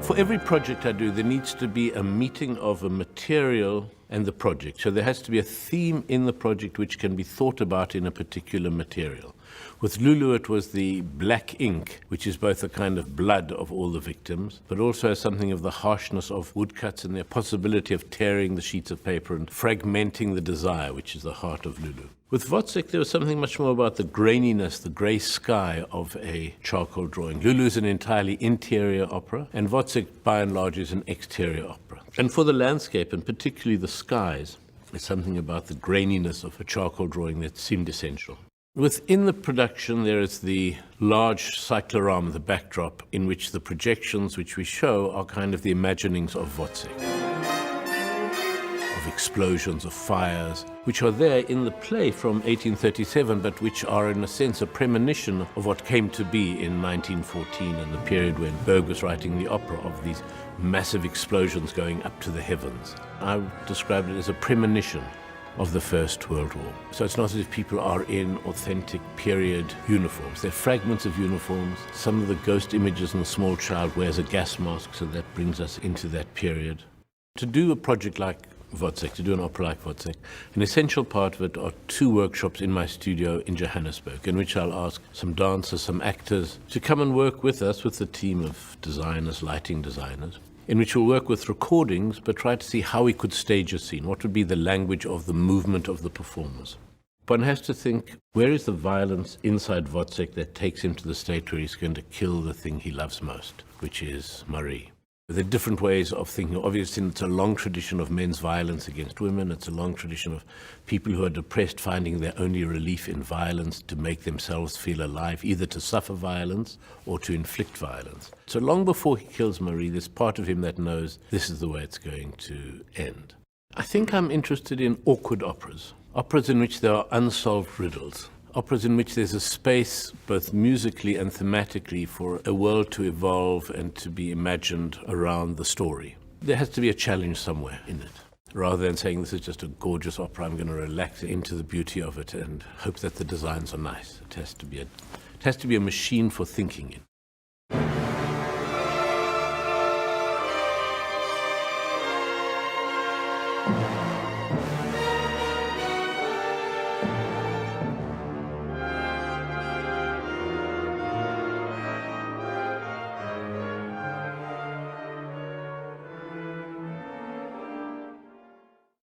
For every project I do, there needs to be a meeting of a material and the project. So there has to be a theme in the project which can be thought about in a particular material. With Lulu, it was the black ink, which is both a kind of blood of all the victims, but also has something of the harshness of woodcuts and the possibility of tearing the sheets of paper and fragmenting the desire, which is the heart of Lulu. With Wotzek, there was something much more about the graininess, the grey sky of a charcoal drawing. Lulu is an entirely interior opera, and Wotzek, by and large, is an exterior opera. And for the landscape, and particularly the skies, there's something about the graininess of a charcoal drawing that seemed essential. Within the production, there is the large cyclorama, the backdrop, in which the projections which we show are kind of the imaginings of Wotzek, of explosions, of fires, which are there in the play from 1837, but which are in a sense a premonition of what came to be in 1914 and the period when Berg was writing the opera, of these massive explosions going up to the heavens. I described it as a premonition of the First World War. So it's not as if people are in authentic period uniforms. They're fragments of uniforms. Some of the ghost images in the small child wears a gas mask, so that brings us into that period. To do a project like Wotzek, to do an opera like Wotzek, an essential part of it are 2 workshops in my studio in Johannesburg, in which I'll ask some dancers, some actors, to come and work with us, with the team of designers, lighting designers, in which we'll work with recordings, but try to see how we could stage a scene. What would be the language of the movement of the performers? One has to think, where is the violence inside Wotzek that takes him to the state where he's going to kill the thing he loves most, which is Marie? There are different ways of thinking. Obviously, it's a long tradition of men's violence against women. It's a long tradition of people who are depressed finding their only relief in violence to make themselves feel alive, either to suffer violence or to inflict violence. So long before he kills Marie, there's part of him that knows this is the way it's going to end. I think I'm interested in awkward operas, operas in which there are unsolved riddles. Operas in which there's a space, both musically and thematically, for a world to evolve and to be imagined around the story. There has to be a challenge somewhere in it. Rather than saying this is just a gorgeous opera, I'm going to relax into the beauty of it and hope that the designs are nice. It has to be a machine for thinking in.